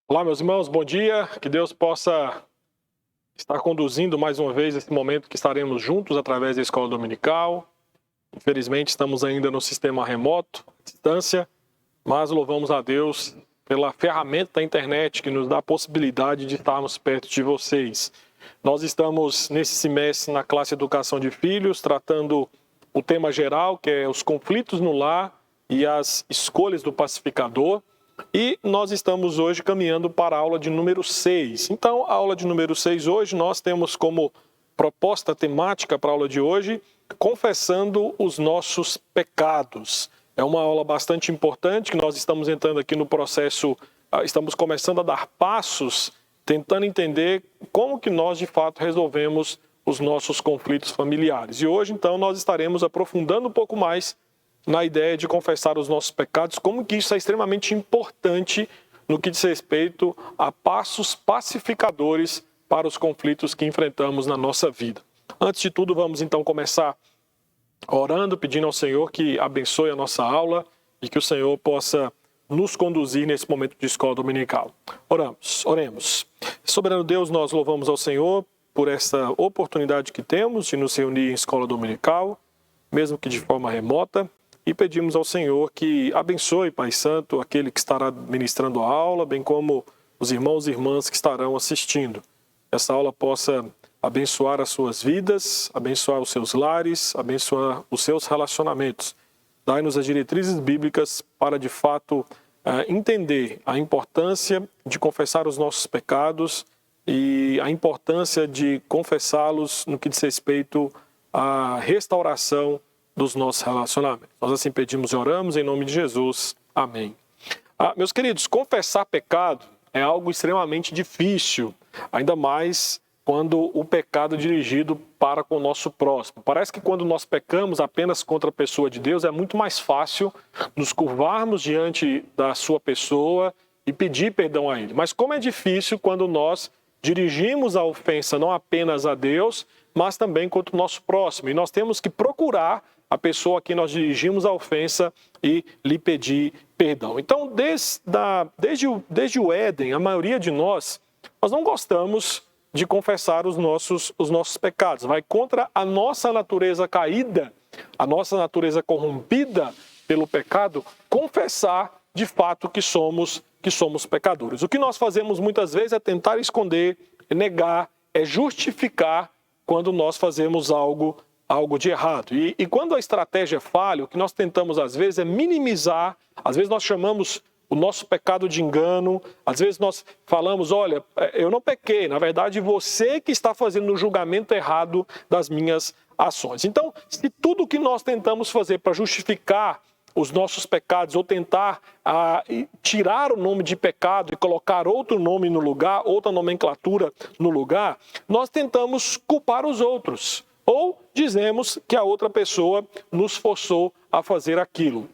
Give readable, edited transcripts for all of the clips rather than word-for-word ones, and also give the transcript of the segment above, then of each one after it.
Olá, meus irmãos, bom dia. Que Deus possa estar conduzindo mais uma vez esse momento que estaremos juntos através da Escola Dominical. Infelizmente, estamos ainda no sistema remoto, à distância, mas louvamos a Deus pela ferramenta da internet que nos dá a possibilidade de estarmos perto de vocês. Nós estamos nesse semestre na classe Educação de Filhos, tratando o tema geral, que é os conflitos no lar e as escolhas do pacificador. E nós estamos hoje caminhando para a aula de número 6. Então, a aula de número 6 hoje, nós temos como proposta temática para a aula de hoje, confessando os nossos pecados. É uma aula bastante importante, que nós estamos entrando aqui no processo, estamos começando a dar passos, tentando entender como que nós, de fato, resolvemos os nossos conflitos familiares. E hoje, então, nós estaremos aprofundando um pouco mais na ideia de confessar os nossos pecados, como que isso é extremamente importante no que diz respeito a passos pacificadores para os conflitos que enfrentamos na nossa vida. Antes de tudo, vamos então começar orando, pedindo ao Senhor que abençoe a nossa aula e que o Senhor possa nos conduzir nesse momento de escola dominical. Oremos. Soberano Deus, nós louvamos ao Senhor por essa oportunidade que temos de nos reunir em escola dominical, mesmo que de forma remota. E pedimos ao Senhor que abençoe, Pai Santo, aquele que estará ministrando a aula, bem como os irmãos e irmãs que estarão assistindo. Essa aula possa abençoar as suas vidas, abençoar os seus lares, abençoar os seus relacionamentos. Dai-nos as diretrizes bíblicas para, de fato, entender a importância de confessar os nossos pecados e a importância de confessá-los no que diz respeito à restauração dos nossos relacionamentos. Nós assim pedimos e oramos em nome de Jesus. Amém. Meus queridos, confessar pecado é algo extremamente difícil, ainda mais quando o pecado é dirigido para com o nosso próximo. Parece que quando nós pecamos apenas contra a pessoa de Deus, é muito mais fácil nos curvarmos diante da sua pessoa e pedir perdão a Ele. Mas como é difícil quando nós dirigimos a ofensa não apenas a Deus, mas também contra o nosso próximo. E nós temos que procurar a pessoa a quem nós dirigimos a ofensa e lhe pedir perdão. Então, desde o Éden, a maioria de nós não gostamos de confessar os nossos pecados. Vai contra a nossa natureza caída, a nossa natureza corrompida pelo pecado, confessar de fato que somos pecadores. O que nós fazemos muitas vezes é tentar esconder, é negar, é justificar quando nós fazemos algo de errado. E quando a estratégia falha, o que nós tentamos às vezes é minimizar, às vezes nós chamamos o nosso pecado de engano, às vezes nós falamos, olha, eu não pequei, na verdade você que está fazendo o julgamento errado das minhas ações. Então, se tudo que nós tentamos fazer para justificar os nossos pecados ou tentar tirar o nome de pecado e colocar outro nome no lugar, outra nomenclatura no lugar, nós tentamos culpar os outros. Ou dizemos que a outra pessoa nos forçou a fazer aquilo.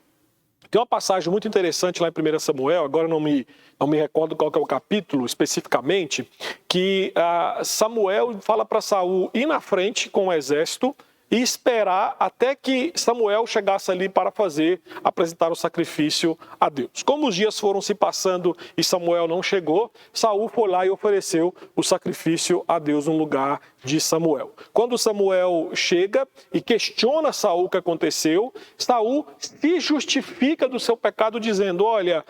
Tem uma passagem muito interessante lá em 1 Samuel, agora não me recordo qual que é o capítulo especificamente, que Samuel fala para Saul ir na frente com o exército e esperar até que Samuel chegasse ali para apresentar o sacrifício a Deus. Como os dias foram se passando e Samuel não chegou, Saul foi lá e ofereceu o sacrifício a Deus no lugar de Samuel. Quando Samuel chega e questiona Saul o que aconteceu, Saul se justifica do seu pecado dizendo, olha,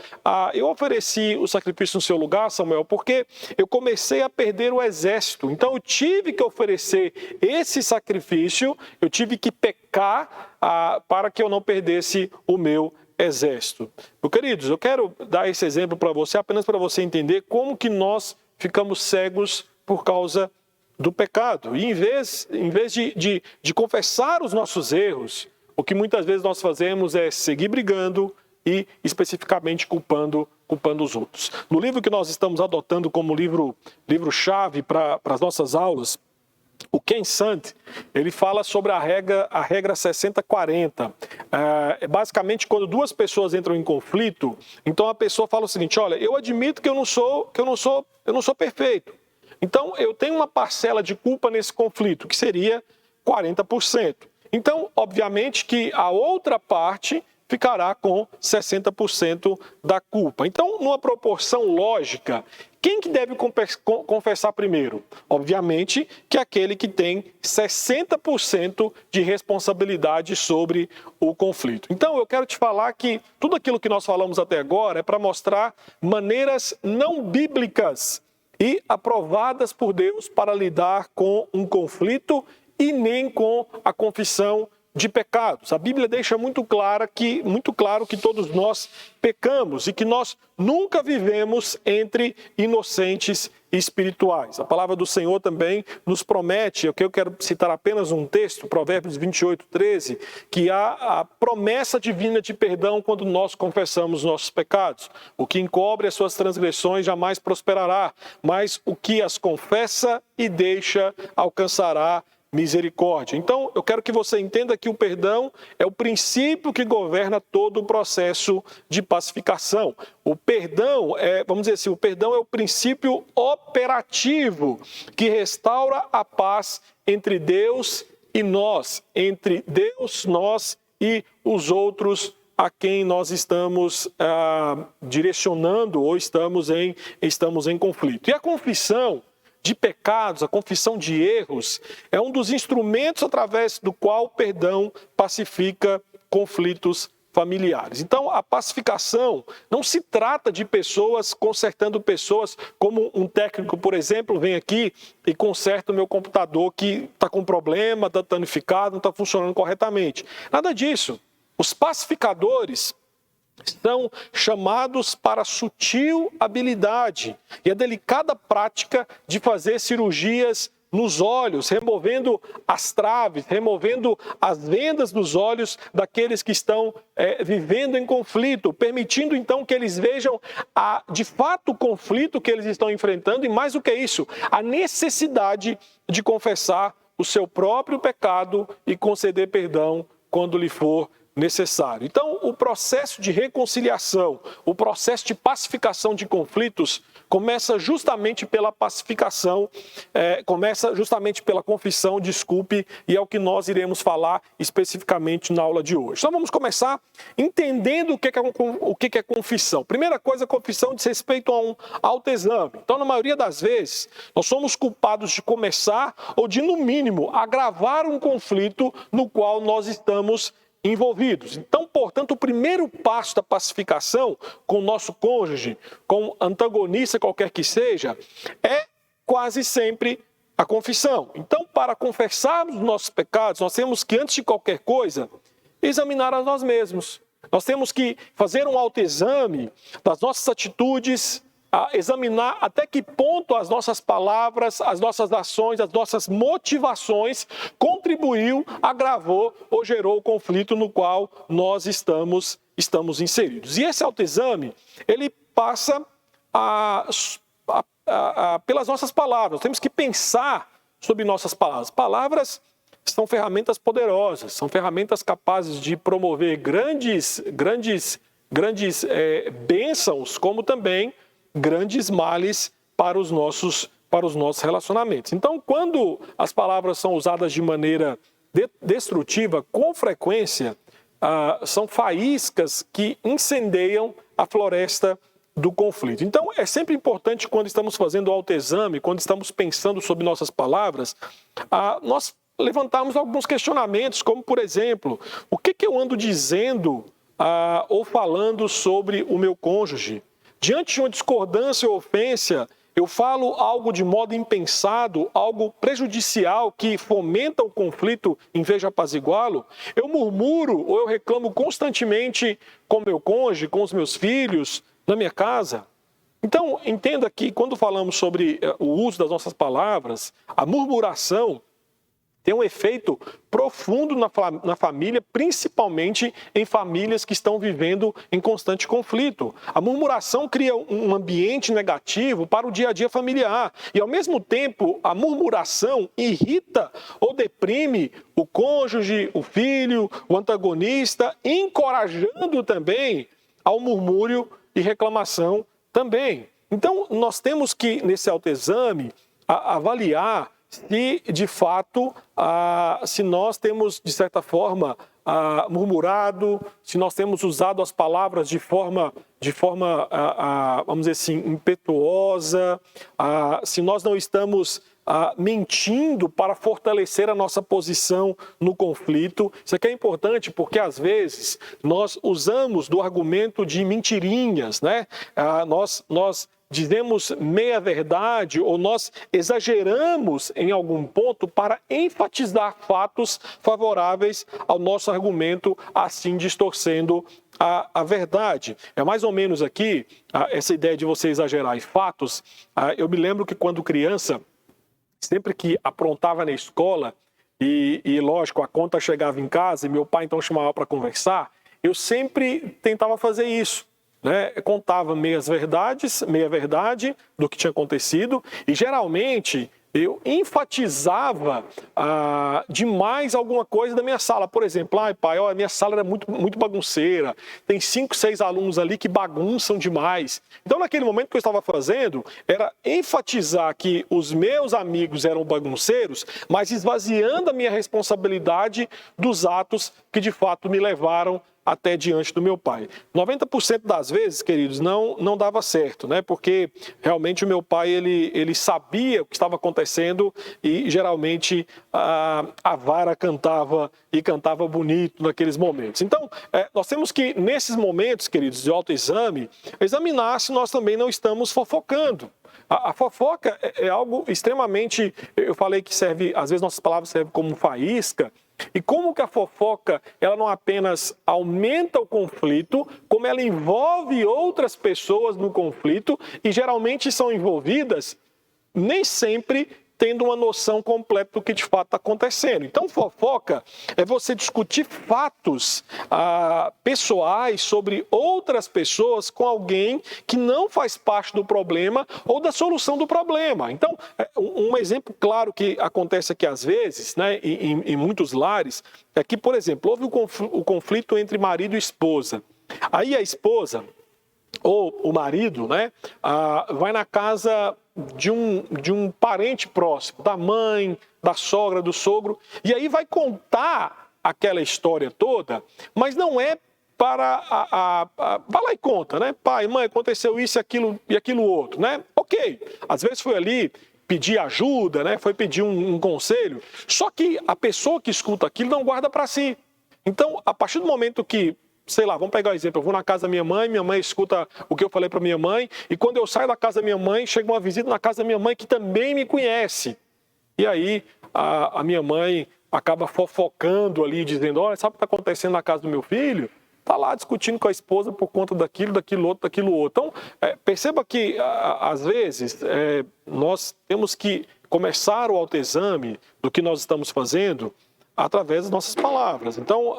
eu ofereci o sacrifício no seu lugar, Samuel, porque eu comecei a perder o exército. Então eu tive que oferecer esse sacrifício, eu tive que pecar para que eu não perdesse o meu exército. Meus queridos, eu quero dar esse exemplo para você, apenas para você entender como que nós ficamos cegos por causa do pecado. E em vez de confessar os nossos erros, o que muitas vezes nós fazemos é seguir brigando e especificamente culpando os outros. No livro que nós estamos adotando como livro-chave para as nossas aulas, o Ken Sande, ele fala sobre a regra 60-40. Basicamente, quando duas pessoas entram em conflito, então a pessoa fala o seguinte, olha, eu admito que eu não sou perfeito. Então, eu tenho uma parcela de culpa nesse conflito, que seria 40%. Então, obviamente que a outra parte ficará com 60% da culpa. Então, numa proporção lógica, quem que deve confessar primeiro? Obviamente que aquele que tem 60% de responsabilidade sobre o conflito. Então, eu quero te falar que tudo aquilo que nós falamos até agora é para mostrar maneiras não bíblicas e aprovadas por Deus para lidar com um conflito e nem com a confissão de pecados. A Bíblia deixa muito claro que todos nós pecamos e que nós nunca vivemos entre inocentes espirituais. A palavra do Senhor também nos promete, eu quero citar apenas um texto, Provérbios 28:13, que há a promessa divina de perdão quando nós confessamos nossos pecados. O que encobre as suas transgressões jamais prosperará, mas o que as confessa e deixa alcançará misericórdia. Então, eu quero que você entenda que o perdão é o princípio que governa todo o processo de pacificação. O perdão vamos dizer assim, o perdão é o princípio operativo que restaura a paz entre Deus e nós, entre Deus, nós e os outros a quem nós estamos direcionando ou estamos em conflito. E a confissão de pecados, a confissão de erros, é um dos instrumentos através do qual o perdão pacifica conflitos familiares. Então, a pacificação não se trata de pessoas consertando pessoas, como um técnico, por exemplo, vem aqui e conserta o meu computador que está com problema, está danificado, não está funcionando corretamente. Nada disso. Os pacificadores são chamados para a sutil habilidade e a delicada prática de fazer cirurgias nos olhos, removendo as traves, removendo as vendas dos olhos daqueles que estão vivendo em conflito, permitindo então que eles vejam de fato o conflito que eles estão enfrentando e, mais do que isso, a necessidade de confessar o seu próprio pecado e conceder perdão quando lhe for necessário. Então, o processo de reconciliação, o processo de pacificação de conflitos começa justamente pela pacificação, começa justamente pela confissão, desculpe, e é o que nós iremos falar especificamente na aula de hoje. Então, vamos começar entendendo o que é confissão. Primeira coisa, a confissão diz respeito a um autoexame. Então, na maioria das vezes, nós somos culpados de começar ou de, no mínimo, agravar um conflito no qual nós estamos envolvidos. Então, portanto, o primeiro passo da pacificação com o nosso cônjuge, com antagonista qualquer que seja, é quase sempre a confissão. Então, para confessarmos os nossos pecados, nós temos que, antes de qualquer coisa, examinar a nós mesmos. Nós temos que fazer um autoexame das nossas atitudes, examinar até que ponto as nossas palavras, as nossas ações, as nossas motivações contribuiu, agravou ou gerou o conflito no qual nós estamos inseridos. E esse autoexame, ele passa pelas nossas palavras. Nós temos que pensar sobre nossas palavras. Palavras são ferramentas poderosas, são ferramentas capazes de promover grandes bênçãos, como também grandes males para os nossos relacionamentos. Então, quando as palavras são usadas de maneira destrutiva, com frequência, são faíscas que incendeiam a floresta do conflito. Então, é sempre importante, quando estamos fazendo o autoexame, quando estamos pensando sobre nossas palavras, nós levantarmos alguns questionamentos, como, por exemplo, o que eu ando dizendo ou falando sobre o meu cônjuge? Diante de uma discordância ou ofensa, eu falo algo de modo impensado, algo prejudicial que fomenta o conflito em vez de apaziguá-lo? Eu murmuro ou eu reclamo constantemente com meu cônjuge, com os meus filhos, na minha casa? Então, entenda que quando falamos sobre o uso das nossas palavras, a murmuração tem um efeito profundo na família, principalmente em famílias que estão vivendo em constante conflito. A murmuração cria um ambiente negativo para o dia a dia familiar. E, ao mesmo tempo, a murmuração irrita ou deprime o cônjuge, o filho, o antagonista, encorajando também ao murmúrio e reclamação também. Então, nós temos que, nesse autoexame, avaliar se, de fato, se nós temos, de certa forma, murmurado, se nós temos usado as palavras de forma vamos dizer assim, impetuosa, se nós não estamos mentindo para fortalecer a nossa posição no conflito. Isso aqui é importante porque, às vezes, nós usamos do argumento de mentirinhas, né? Nós dizemos meia-verdade ou nós exageramos em algum ponto para enfatizar fatos favoráveis ao nosso argumento, assim distorcendo a verdade. É mais ou menos aqui essa ideia de você exagerar em fatos. Eu me lembro que quando criança, sempre que aprontava na escola e lógico, a conta chegava em casa e meu pai então chamava para conversar, eu sempre tentava fazer isso. Né? Contava meia verdade do que tinha acontecido e geralmente eu enfatizava demais alguma coisa da minha sala. Por exemplo, pai, a minha sala era muito bagunceira, tem 5, 6 alunos ali que bagunçam demais. Então, naquele momento que eu estava fazendo, era enfatizar que os meus amigos eram bagunceiros, mas esvaziando a minha responsabilidade dos atos que de fato me levaram até diante do meu pai. 90% das vezes, queridos, não dava certo, né? Porque realmente o meu pai ele sabia o que estava acontecendo e geralmente a vara cantava e cantava bonito naqueles momentos. Então, nós temos que, nesses momentos, queridos, de autoexame, examinar se nós também não estamos fofocando. A fofoca é algo extremamente, eu falei que serve, às vezes nossas palavras servem como faísca. E como que a fofoca, ela não apenas aumenta o conflito, como ela envolve outras pessoas no conflito e geralmente são envolvidas nem sempre tendo uma noção completa do que de fato está acontecendo. Então, fofoca é você discutir fatos pessoais sobre outras pessoas com alguém que não faz parte do problema ou da solução do problema. Então, um exemplo claro que acontece aqui às vezes, né, em muitos lares, é que, por exemplo, houve o conflito entre marido e esposa. Aí a esposa ou o marido, né, vai na casa de um parente próximo, da mãe, da sogra, do sogro, e aí vai contar aquela história toda, mas não é para vai lá e conta, né? Pai, mãe, aconteceu isso, aquilo e aquilo outro, né? Ok, às vezes foi ali pedir ajuda, né? Foi pedir um conselho, só que a pessoa que escuta aquilo não guarda para si. Então, a partir do momento que, sei lá, vamos pegar o exemplo, eu vou na casa da minha mãe escuta o que eu falei para minha mãe, e quando eu saio da casa da minha mãe, chega uma visita na casa da minha mãe que também me conhece. E aí a minha mãe acaba fofocando ali, dizendo, olha, sabe o que está acontecendo na casa do meu filho? Está lá discutindo com a esposa por conta daquilo outro. Então, perceba que, às vezes, nós temos que começar o autoexame do que nós estamos fazendo através das nossas palavras. Então,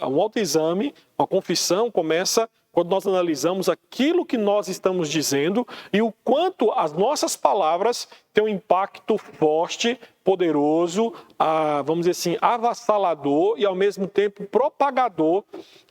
um autoexame, uma confissão começa quando nós analisamos aquilo que nós estamos dizendo e o quanto as nossas palavras têm um impacto forte, poderoso, vamos dizer assim, avassalador e, ao mesmo tempo, propagador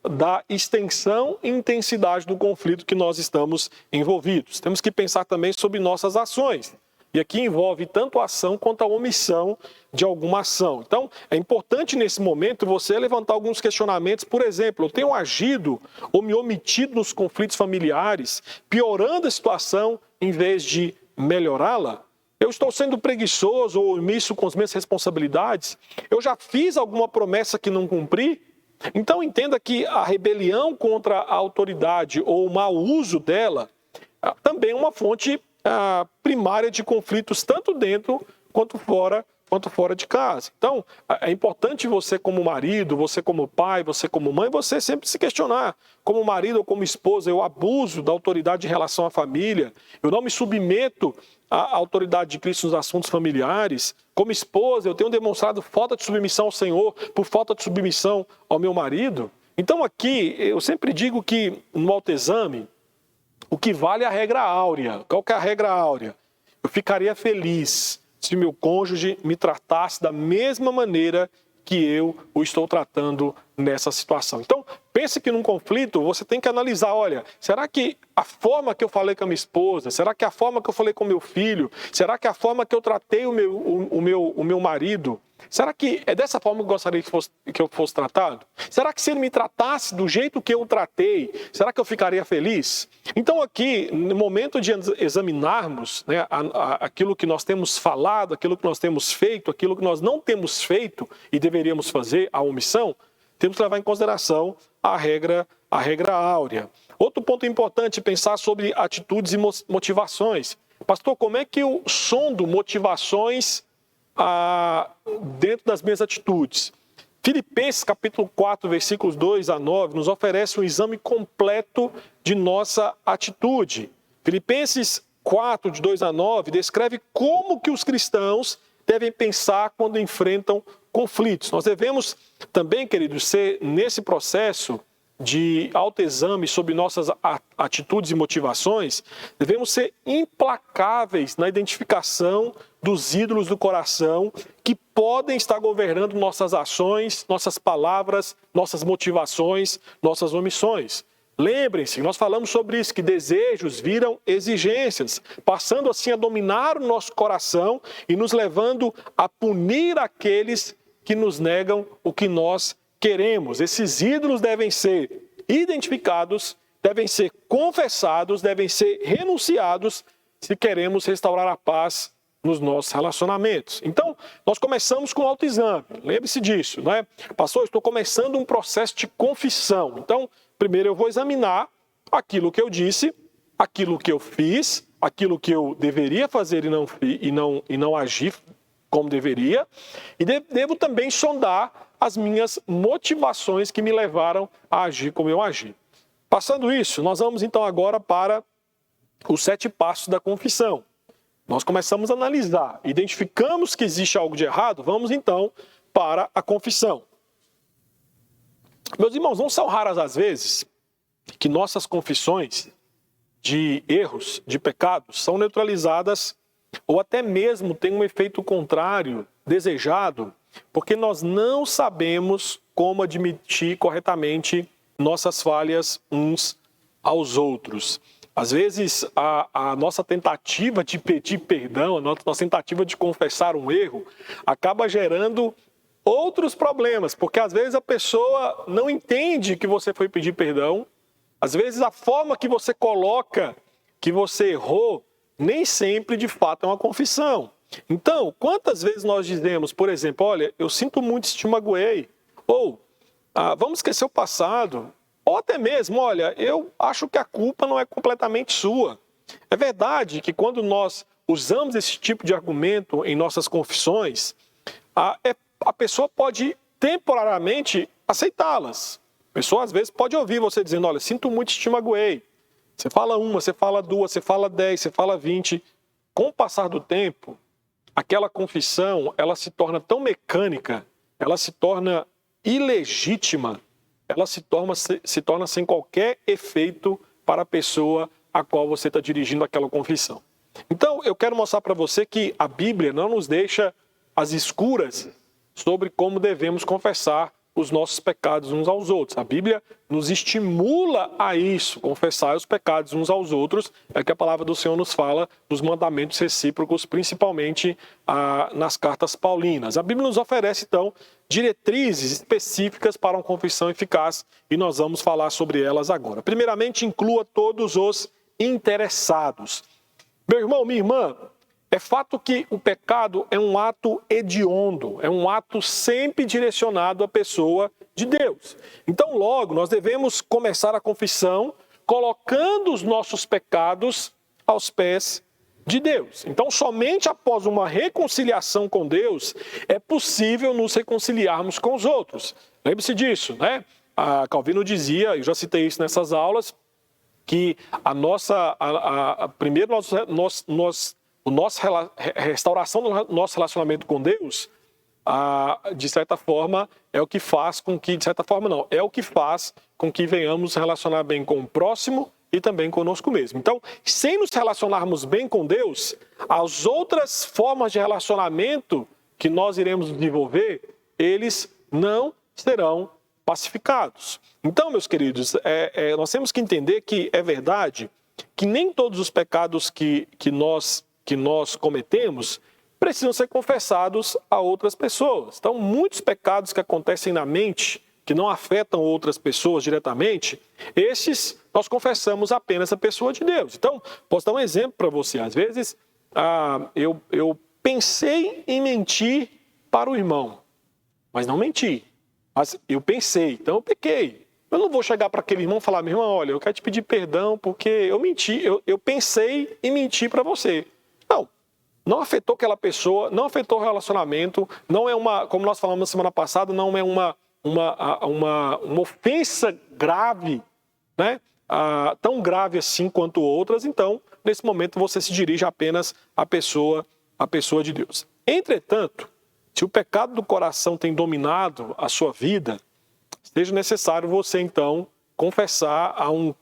da extensão e intensidade do conflito que nós estamos envolvidos. Temos que pensar também sobre nossas ações. E aqui envolve tanto a ação quanto a omissão de alguma ação. Então, é importante nesse momento você levantar alguns questionamentos. Por exemplo, eu tenho agido ou me omitido nos conflitos familiares, piorando a situação em vez de melhorá-la? Eu estou sendo preguiçoso ou omisso com as minhas responsabilidades? Eu já fiz alguma promessa que não cumpri? Então, entenda que a rebelião contra a autoridade ou o mau uso dela também é uma fonte primária de conflitos, tanto dentro quanto fora de casa. Então, é importante você como marido, você como pai, você como mãe, você sempre se questionar. Como marido ou como esposa, eu abuso da autoridade em relação à família, eu não me submeto à autoridade de Cristo nos assuntos familiares. Como esposa, eu tenho demonstrado falta de submissão ao Senhor por falta de submissão ao meu marido. Então, aqui, eu sempre digo que no autoexame, o que vale é a regra áurea. Qual que é a regra áurea? Eu ficaria feliz se meu cônjuge me tratasse da mesma maneira que eu o estou tratando nessa situação. Então, pense que num conflito você tem que analisar, olha, será que a forma que eu falei com a minha esposa, será que a forma que eu falei com o meu filho, será que a forma que eu tratei o meu marido, Será que é dessa forma que eu gostaria que eu fosse tratado? Será que se ele me tratasse do jeito que eu tratei, será que eu ficaria feliz? Então aqui, no momento de examinarmos, né, aquilo que nós temos falado, aquilo que nós temos feito, aquilo que nós não temos feito e deveríamos fazer, a omissão, temos que levar em consideração a regra áurea. Outro ponto importante é pensar sobre atitudes e motivações. Pastor, como é que eu sondo motivações dentro das minhas atitudes? Filipenses capítulo 4, versículos 2 a 9, nos oferece um exame completo de nossa atitude. Filipenses 4, de 2 a 9, descreve como que os cristãos devem pensar quando enfrentam conflitos. Nós devemos também, queridos, ser nesse processo de autoexame sobre nossas atitudes e motivações, devemos ser implacáveis na identificação dos ídolos do coração que podem estar governando nossas ações, nossas palavras, nossas motivações, nossas omissões. Lembrem-se, nós falamos sobre isso, que desejos viram exigências, passando assim a dominar o nosso coração e nos levando a punir aqueles que nos negam o que nós queremos. Esses ídolos devem ser identificados, devem ser confessados, devem ser renunciados se queremos restaurar a paz nos nossos relacionamentos. Então, nós começamos com o autoexame. Lembre-se disso, não é? Pastor, eu estou começando um processo de confissão. Então, primeiro eu vou examinar aquilo que eu disse, aquilo que eu fiz, aquilo que eu deveria fazer e não agir como deveria, e devo também sondar as minhas motivações que me levaram a agir como eu agi. Passando isso, nós vamos então agora para os 7 passos da confissão. Nós começamos a analisar, identificamos que existe algo de errado, vamos então para a confissão. Meus irmãos, não são raras as vezes que nossas confissões de erros, de pecados, são neutralizadas ou até mesmo têm um efeito contrário, desejado, porque nós não sabemos como admitir corretamente nossas falhas uns aos outros. Às vezes, a nossa tentativa de pedir perdão, a nossa tentativa de confessar um erro, acaba gerando outros problemas, porque às vezes a pessoa não entende que você foi pedir perdão, às vezes a forma que você coloca que você errou, nem sempre de fato é uma confissão. Então, quantas vezes nós dizemos, por exemplo, olha, eu sinto muito se te magoei, ou vamos esquecer o passado, ou até mesmo, olha, eu acho que a culpa não é completamente sua. É verdade que quando nós usamos esse tipo de argumento em nossas confissões, a pessoa pode temporariamente aceitá-las. A pessoa às vezes pode ouvir você dizendo, olha, sinto muito se te magoei. Você fala uma, você fala duas, você fala 10, você fala 20. Com o passar do tempo, aquela confissão, ela se torna tão mecânica, ela se torna ilegítima, ela se torna sem qualquer efeito para a pessoa a qual você está dirigindo aquela confissão. Então, eu quero mostrar para você que a Bíblia não nos deixa às escuras sobre como devemos confessar os nossos pecados uns aos outros. A Bíblia nos estimula a isso, confessar os pecados uns aos outros, é que a palavra do Senhor nos fala dos mandamentos recíprocos, principalmente nas cartas paulinas. A Bíblia nos oferece, então, diretrizes específicas para uma confissão eficaz e nós vamos falar sobre elas agora. Primeiramente, inclua todos os interessados. Meu irmão, minha irmã, é fato que o pecado é um ato hediondo, é um ato sempre direcionado à pessoa de Deus. Então, logo, nós devemos começar a confissão colocando os nossos pecados aos pés de Deus. Então, somente após uma reconciliação com Deus é possível nos reconciliarmos com os outros. Lembre-se disso, né? Calvino dizia, eu já citei isso nessas aulas, que primeiro restauração do nosso relacionamento com Deus, de certa forma, é o que faz com que, é o que faz com que venhamos relacionar bem com o próximo e também conosco mesmo. Então, sem nos relacionarmos bem com Deus, as outras formas de relacionamento que nós iremos desenvolver, eles não serão pacificados. Então, meus queridos, nós temos que entender que é verdade que nem todos os pecados que nós cometemos precisam ser confessados a outras pessoas. Então, muitos pecados que acontecem na mente, que não afetam outras pessoas diretamente, esses nós confessamos apenas a pessoa de Deus. Então, posso dar um exemplo para você. Às vezes, eu pensei em mentir para o irmão, mas não menti. Mas eu pensei, então eu pequei. Eu não vou chegar para aquele irmão e falar: meu irmão, olha, eu quero te pedir perdão porque eu menti, eu pensei em mentir para você. Não afetou aquela pessoa, não afetou o relacionamento, não é uma, como nós falamos na semana passada, não é uma ofensa grave, né? Tão grave assim quanto outras. Então, nesse momento, você se dirige apenas à pessoa de Deus. Entretanto, se o pecado do coração tem dominado a sua vida, seja necessário você, então, confessar a um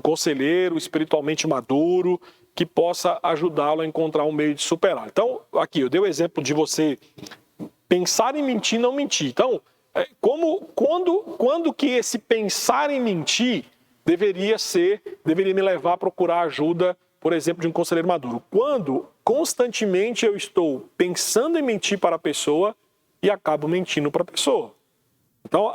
conselheiro espiritualmente maduro que possa ajudá-lo a encontrar um meio de superar. Então, aqui, eu dei o exemplo de você pensar em mentir e não mentir. Então, quando que esse pensar em mentir deveria me levar a procurar ajuda, por exemplo, de um conselheiro maduro? Quando constantemente eu estou pensando em mentir para a pessoa e acabo mentindo para a pessoa. Então,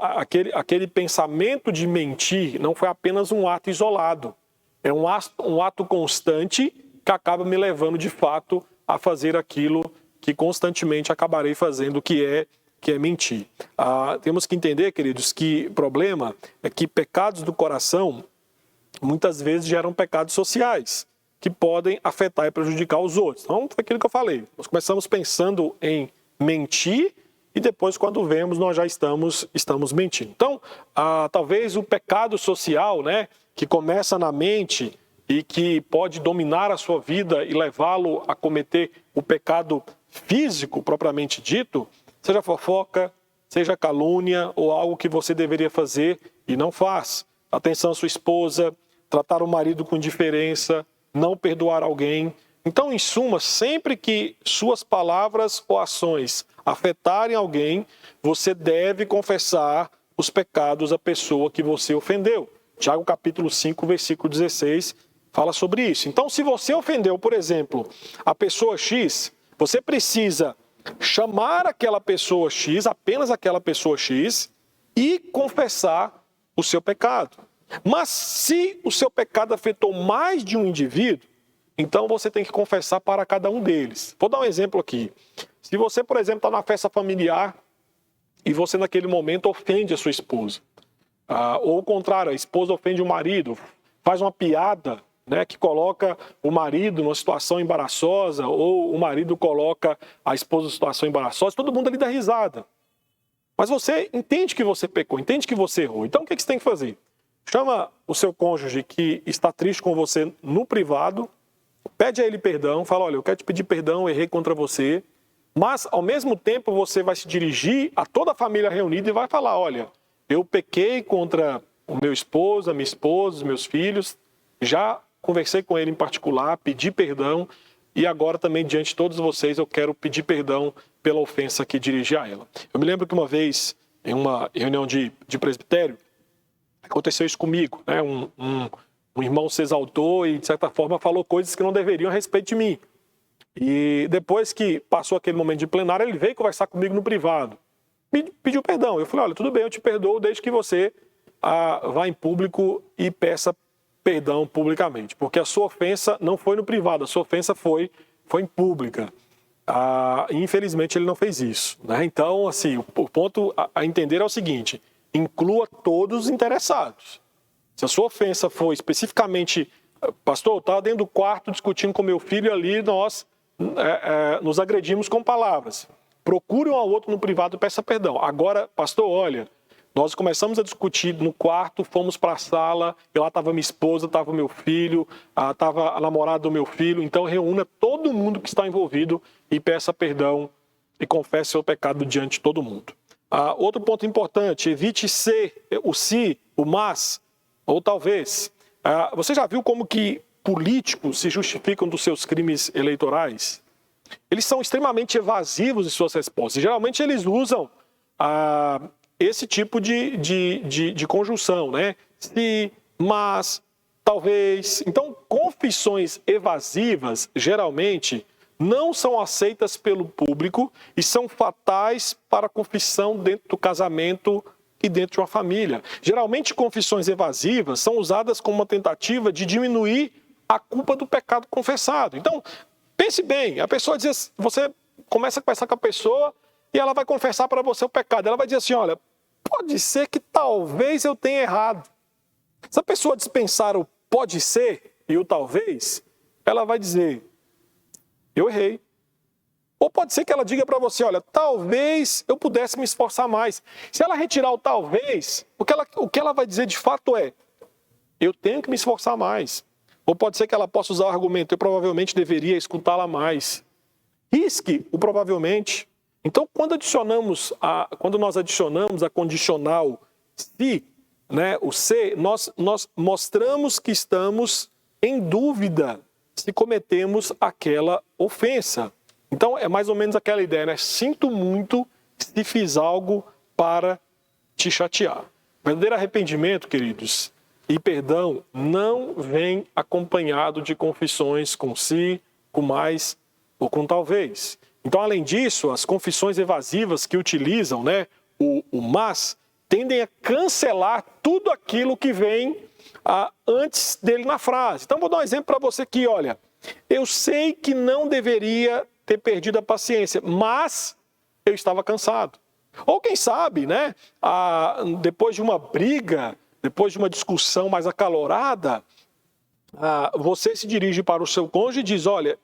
aquele pensamento de mentir não foi apenas um ato isolado. É um ato constante que acaba me levando, de fato, a fazer aquilo que constantemente acabarei fazendo, que é mentir. Temos que entender, queridos, que o problema é que pecados do coração muitas vezes geram pecados sociais, que podem afetar e prejudicar os outros. Então, foi aquilo que eu falei. Nós começamos pensando em mentir e depois, quando vemos, nós já estamos mentindo. Então, talvez o pecado social, né, que começa na mente e que pode dominar a sua vida e levá-lo a cometer o pecado físico, propriamente dito, seja fofoca, seja calúnia ou algo que você deveria fazer e não faz. Atenção à sua esposa, tratar o marido com indiferença, não perdoar alguém. Então, em suma, sempre que suas palavras ou ações afetarem alguém, você deve confessar os pecados à pessoa que você ofendeu. Tiago capítulo 5, versículo 16, fala sobre isso. Então, se você ofendeu, por exemplo, a pessoa X, você precisa chamar aquela pessoa X, apenas aquela pessoa X, e confessar o seu pecado. Mas se o seu pecado afetou mais de um indivíduo, então você tem que confessar para cada um deles. Vou dar um exemplo aqui. Se você, por exemplo, está na festa familiar e você naquele momento ofende a sua esposa, ou o contrário, a esposa ofende o marido, faz uma piada, né, que coloca o marido numa situação embaraçosa, ou o marido coloca a esposa numa situação embaraçosa, todo mundo ali dá risada. Mas você entende que você pecou, entende que você errou. Então o que você tem que fazer? Chama o seu cônjuge que está triste com você no privado, pede a ele perdão, fala: olha, eu quero te pedir perdão, eu errei contra você. Mas, ao mesmo tempo, você vai se dirigir a toda a família reunida e vai falar: olha, eu pequei contra o meu esposo, a minha esposa, os meus filhos, já conversei com ele em particular, pedi perdão, e agora também, diante de todos vocês, eu quero pedir perdão pela ofensa que dirigi a ela. Eu me lembro que uma vez, em uma reunião de presbitério, aconteceu isso comigo, né? Um irmão se exaltou e, de certa forma, falou coisas que não deveriam a respeito de mim. E depois que passou aquele momento de plenário, ele veio conversar comigo no privado. Me pediu perdão. Eu falei: olha, tudo bem, eu te perdoo desde que você vá em público e peça perdão publicamente. Porque a sua ofensa não foi no privado, a sua ofensa foi em pública. Infelizmente, ele não fez isso, né? Então, assim, o ponto a entender é o seguinte: inclua todos os interessados. Se a sua ofensa foi especificamente: pastor, eu estava dentro do quarto discutindo com meu filho e ali nós nos agredimos com palavras. Procure um ao outro no privado e peça perdão. Agora, pastor, olha, nós começamos a discutir no quarto, fomos para a sala, e lá estava minha esposa, estava meu filho, estava a namorada do meu filho, então reúna todo mundo que está envolvido e peça perdão e confesse seu pecado diante de todo mundo. Outro ponto importante: evite o se, o mas, ou talvez. Você já viu como que políticos se justificam dos seus crimes eleitorais? Eles são extremamente evasivos em suas respostas. Geralmente eles usam esse tipo de conjunção, né? Se, mas, talvez. Então, confissões evasivas, geralmente, não são aceitas pelo público e são fatais para a confissão dentro do casamento e dentro de uma família. Geralmente, confissões evasivas são usadas como uma tentativa de diminuir a culpa do pecado confessado. Então, pense bem, a pessoa diz, você começa a conversar com a pessoa e ela vai confessar para você o pecado. Ela vai dizer assim, olha, pode ser que talvez eu tenha errado. Se a pessoa dispensar o pode ser e o talvez, ela vai dizer, eu errei. Ou pode ser que ela diga para você, olha, talvez eu pudesse me esforçar mais. Se ela retirar o talvez, o que ela vai dizer de fato é, eu tenho que me esforçar mais. Ou pode ser que ela possa usar o argumento, eu provavelmente deveria escutá-la mais. Risque o provavelmente. Então, quando nós adicionamos a condicional se, né, o se, nós mostramos que estamos em dúvida se cometemos aquela ofensa. Então, é mais ou menos aquela ideia, né? Sinto muito se fiz algo para te chatear. Verdadeiro arrependimento, queridos, e perdão não vem acompanhado de confissões com si, com mais ou com talvez. Então, além disso, as confissões evasivas que utilizam, né, o mas, tendem a cancelar tudo aquilo que vem antes dele na frase. Então, vou dar um exemplo para você aqui, olha. Eu sei que não deveria ter perdido a paciência, mas eu estava cansado. Ou quem sabe, né, depois de uma briga, depois de uma discussão mais acalorada, você se dirige para o seu cônjuge e diz, olha,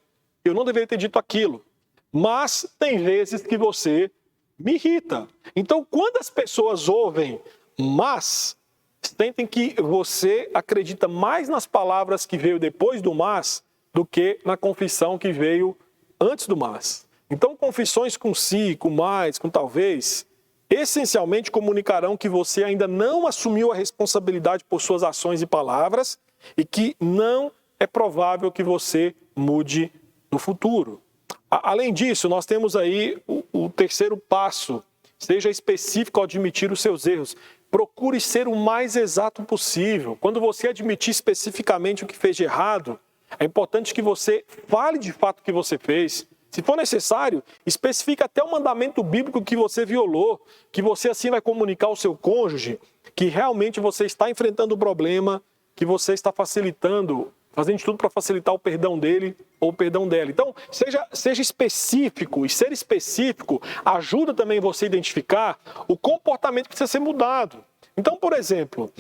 eu não deveria ter dito aquilo, mas tem vezes que você me irrita. Então, quando as pessoas ouvem mas, sentem que você acredita mais nas palavras que veio depois do mas do que na confissão que veio antes do mas. Então, confissões com si, com mais, com talvez, essencialmente comunicarão que você ainda não assumiu a responsabilidade por suas ações e palavras e que não é provável que você mude no futuro. Além disso, nós temos aí o terceiro passo. Seja específico ao admitir os seus erros. Procure ser o mais exato possível. Quando você admitir especificamente o que fez de errado, é importante que você fale de fato o que você fez. Se for necessário, especifique até o mandamento bíblico que você violou, que você assim vai comunicar ao seu cônjuge que realmente você está enfrentando o problema, que você está facilitando, fazendo de tudo para facilitar o perdão dele ou o perdão dela. Então, seja específico, e ser específico ajuda também você a identificar o comportamento que precisa ser mudado. Então, por exemplo,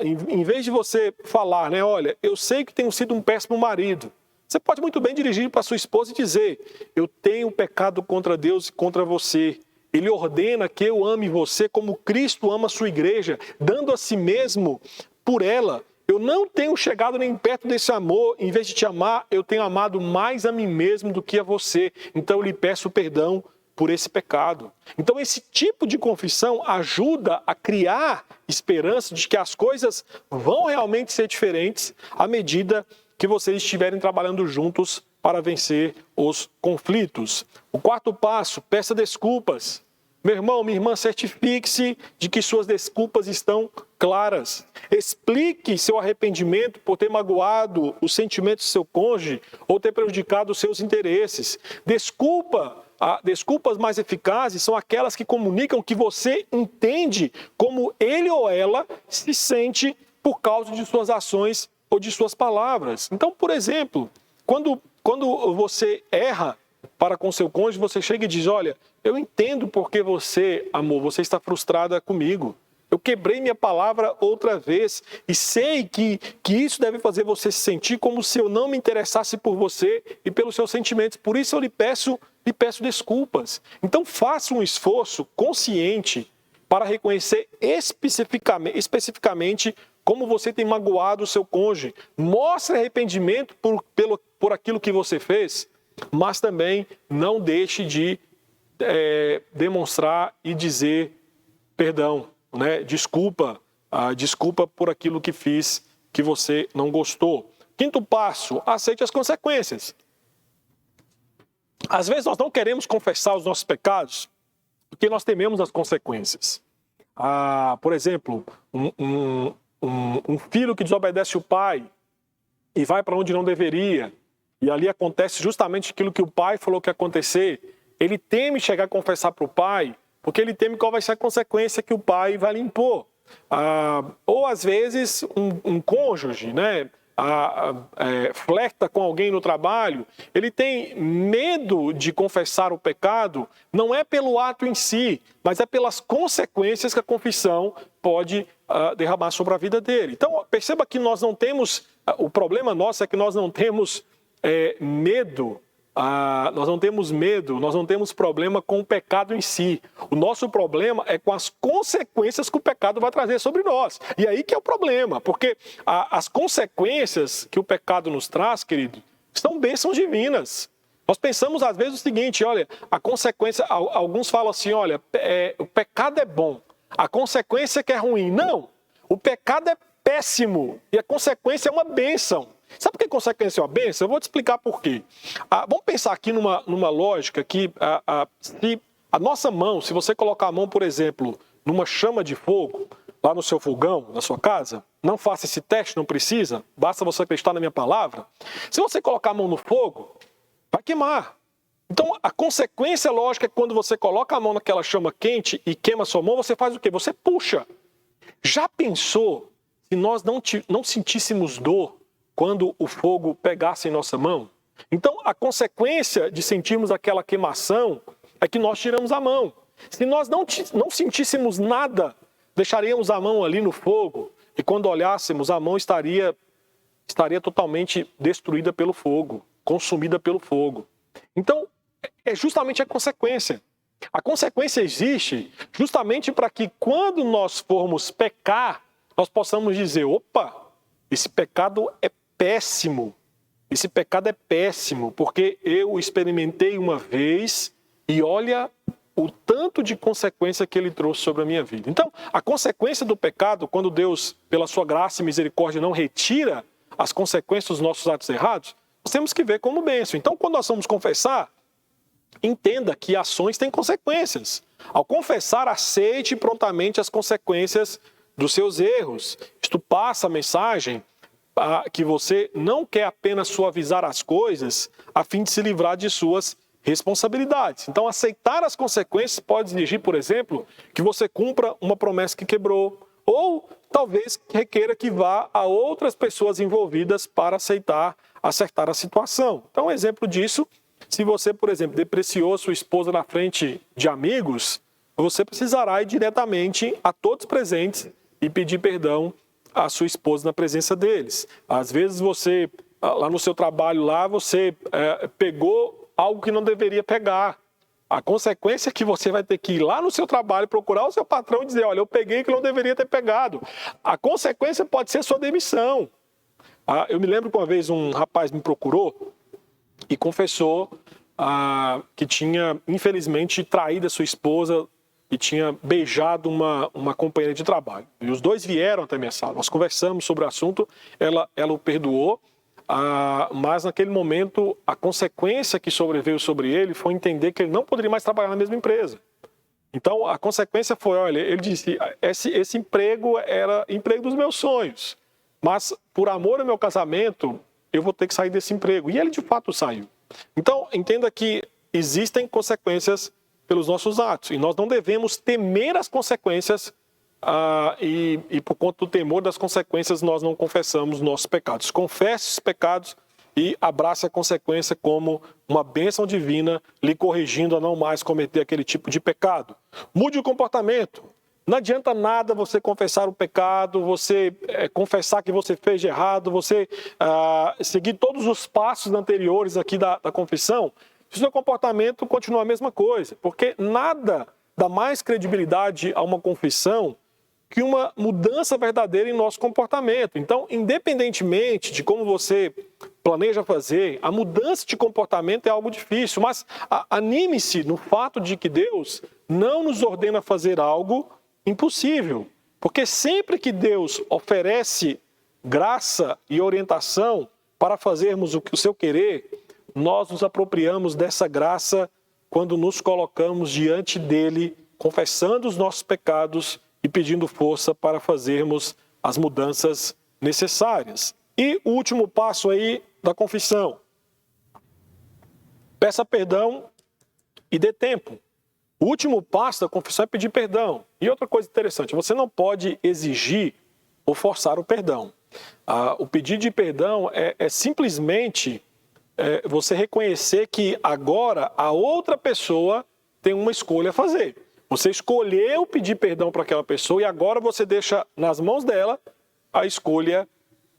em vez de você falar, né, olha, eu sei que tenho sido um péssimo marido, você pode muito bem dirigir para sua esposa e dizer, eu tenho pecado contra Deus e contra você. Ele ordena que eu ame você como Cristo ama a sua igreja, dando a si mesmo por ela. Eu não tenho chegado nem perto desse amor, em vez de te amar, eu tenho amado mais a mim mesmo do que a você. Então eu lhe peço perdão por esse pecado. Então esse tipo de confissão ajuda a criar esperança de que as coisas vão realmente ser diferentes à medida que vocês estiverem trabalhando juntos para vencer os conflitos. O quarto passo, peça desculpas. Meu irmão, minha irmã, certifique-se de que suas desculpas estão claras. Explique seu arrependimento por ter magoado os sentimentos do seu cônjuge ou ter prejudicado os seus interesses. Desculpas mais eficazes são aquelas que comunicam que você entende como ele ou ela se sente por causa de suas ações ou de suas palavras. Então, por exemplo, quando você erra para com seu cônjuge, você chega e diz, olha, eu entendo porque você, amor, você está frustrada comigo. Eu quebrei minha palavra outra vez e sei que isso deve fazer você se sentir como se eu não me interessasse por você e pelos seus sentimentos. Por isso eu lhe peço desculpas. Então faça um esforço consciente para reconhecer especificamente como você tem magoado o seu cônjuge. Mostre arrependimento por aquilo que você fez, mas também não deixe de demonstrar e dizer perdão, né? Desculpa por aquilo que fiz que você não gostou. Quinto passo, aceite as consequências. Às vezes nós não queremos confessar os nossos pecados porque nós tememos as consequências. Por exemplo, um filho que desobedece o pai e vai para onde não deveria, e ali acontece justamente aquilo que o pai falou que ia acontecer, ele teme chegar a confessar para o pai, porque ele teme qual vai ser a consequência que o pai vai lhe impor. Ou às vezes um cônjuge, né, flerta com alguém no trabalho, ele tem medo de confessar o pecado, não é pelo ato em si, mas é pelas consequências que a confissão pode derramar sobre a vida dele. Então perceba que nós não temos, o problema nosso é que nós não temos medo. Nós não temos medo, nós não temos problema com o pecado em si. O nosso problema é com as consequências que o pecado vai trazer sobre nós. E aí que é o problema, porque as consequências que o pecado nos traz, querido, são bênçãos divinas. Nós pensamos às vezes o seguinte, olha, a consequência, alguns falam assim, olha, o pecado é bom, a consequência que é ruim. Não, o pecado é péssimo e a consequência é uma bênção. Sabe por que consequência é uma bênção? Eu vou te explicar por quê. Vamos pensar aqui numa lógica que se a nossa mão, se você colocar a mão, por exemplo, numa chama de fogo, lá no seu fogão, na sua casa, não faça esse teste, não precisa, basta você acreditar na minha palavra. Se você colocar a mão no fogo, vai queimar. Então, a consequência lógica é que quando você coloca a mão naquela chama quente e queima a sua mão, você faz o quê? Você puxa. Já pensou se nós não sentíssemos dor quando o fogo pegasse em nossa mão? Então, a consequência de sentirmos aquela queimação é que nós tiramos a mão. Se nós não sentíssemos nada, deixaríamos a mão ali no fogo e quando olhássemos, a mão estaria totalmente destruída pelo fogo, consumida pelo fogo. Então, é justamente a consequência. A consequência existe justamente para que quando nós formos pecar, nós possamos dizer, opa, esse pecado é péssimo. Esse pecado é péssimo, porque eu experimentei uma vez e olha o tanto de consequência que ele trouxe sobre a minha vida. Então, a consequência do pecado, quando Deus, pela sua graça e misericórdia, não retira as consequências dos nossos atos errados, nós temos que ver como bênção. Então, quando nós vamos confessar, entenda que ações têm consequências. Ao confessar, aceite prontamente as consequências dos seus erros. Isto passa a mensagem que você não quer apenas suavizar as coisas a fim de se livrar de suas responsabilidades. Então, aceitar as consequências pode exigir, por exemplo, que você cumpra uma promessa que quebrou, ou talvez requeira que vá a outras pessoas envolvidas para acertar a situação. Então, um exemplo disso, se você, por exemplo, depreciou sua esposa na frente de amigos, você precisará ir diretamente a todos presentes e pedir perdão à sua esposa na presença deles. Às vezes você, lá no seu trabalho, você pegou algo que não deveria pegar. A consequência é que você vai ter que ir lá no seu trabalho, procurar o seu patrão e dizer, olha, eu peguei o que não deveria ter pegado. A consequência pode ser sua demissão. Eu me lembro que uma vez um rapaz me procurou e confessou que tinha, infelizmente, traído a sua esposa e tinha beijado uma companheira de trabalho. E os dois vieram até minha sala. Nós conversamos sobre o assunto, ela o perdoou, mas naquele momento a consequência que sobreveio sobre ele foi entender que ele não poderia mais trabalhar na mesma empresa. Então a consequência foi, olha, ele disse, esse emprego era emprego dos meus sonhos, mas por amor ao meu casamento eu vou ter que sair desse emprego. E ele de fato saiu. Então entenda que existem consequências pelos nossos atos e nós não devemos temer as consequências e por conta do temor das consequências nós não confessamos nossos pecados. Confesse os pecados e abrace a consequência como uma bênção divina, lhe corrigindo a não mais cometer aquele tipo de pecado. Mude o comportamento. Não adianta nada você confessar o pecado, você confessar que você fez de errado, você seguir todos os passos anteriores aqui da confissão, se o seu comportamento continua a mesma coisa, porque nada dá mais credibilidade a uma confissão que uma mudança verdadeira em nosso comportamento. Então, independentemente de como você planeja fazer, a mudança de comportamento é algo difícil, mas anime-se no fato de que Deus não nos ordena fazer algo impossível, porque sempre que Deus oferece graça e orientação para fazermos o seu querer, nós nos apropriamos dessa graça quando nos colocamos diante dele, confessando os nossos pecados e pedindo força para fazermos as mudanças necessárias. E o último passo aí da confissão. Peça perdão e dê tempo. O último passo da confissão é pedir perdão. E outra coisa interessante, você não pode exigir ou forçar o perdão. O pedido de perdão é simplesmente você reconhecer que agora a outra pessoa tem uma escolha a fazer. Você escolheu pedir perdão para aquela pessoa e agora você deixa nas mãos dela a escolha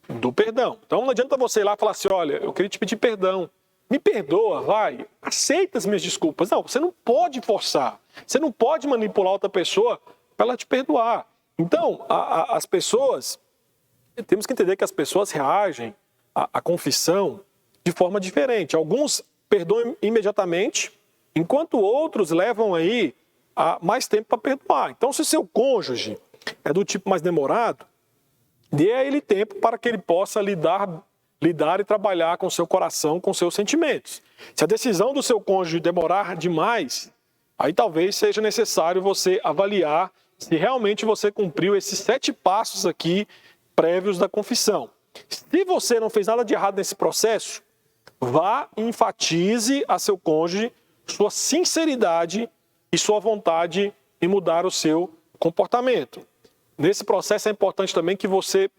do perdão. Então não adianta você ir lá e falar assim, olha, eu queria te pedir perdão. Me perdoa, vai, aceita as minhas desculpas. Não, você não pode forçar. Você não pode manipular outra pessoa para ela te perdoar. Então, as pessoas, temos que entender que as pessoas reagem à confissão de forma diferente. Alguns perdoam imediatamente, enquanto outros levam aí mais tempo para perdoar. Então, se o seu cônjuge é do tipo mais demorado, dê a ele tempo para que ele possa lidar e trabalhar com o seu coração, com seus sentimentos. Se a decisão do seu cônjuge demorar demais, aí talvez seja necessário você avaliar se realmente você cumpriu esses 7 passos aqui prévios da confissão. Se você não fez nada de errado nesse processo, vá e enfatize a seu cônjuge sua sinceridade e sua vontade em mudar o seu comportamento. Nesse processo é importante também que você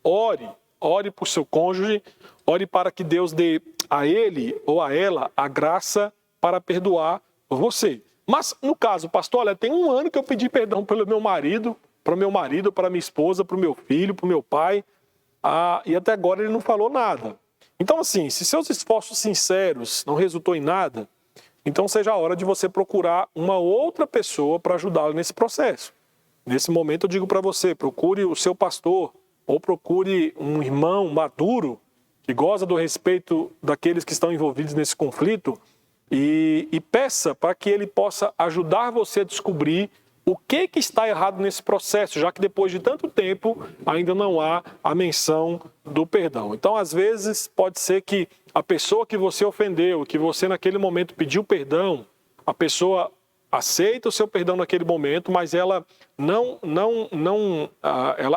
ore por seu cônjuge, ore para que Deus dê a ele ou a ela a graça para perdoar você. Mas, no caso, pastor, olha, tem 1 ano que eu pedi perdão pelo meu marido, para minha esposa, para o meu filho, para o meu pai, e até agora ele não falou nada. Então, assim, se seus esforços sinceros não resultou em nada, então seja a hora de você procurar uma outra pessoa para ajudá-lo nesse processo. Nesse momento eu digo para você, procure o seu pastor, ou procure um irmão maduro que goza do respeito daqueles que estão envolvidos nesse conflito e peça para que ele possa ajudar você a descobrir o que está errado nesse processo, já que depois de tanto tempo ainda não há a menção do perdão. Então, às vezes, pode ser que a pessoa que você ofendeu, que você naquele momento pediu perdão, a pessoa aceita o seu perdão naquele momento, mas ela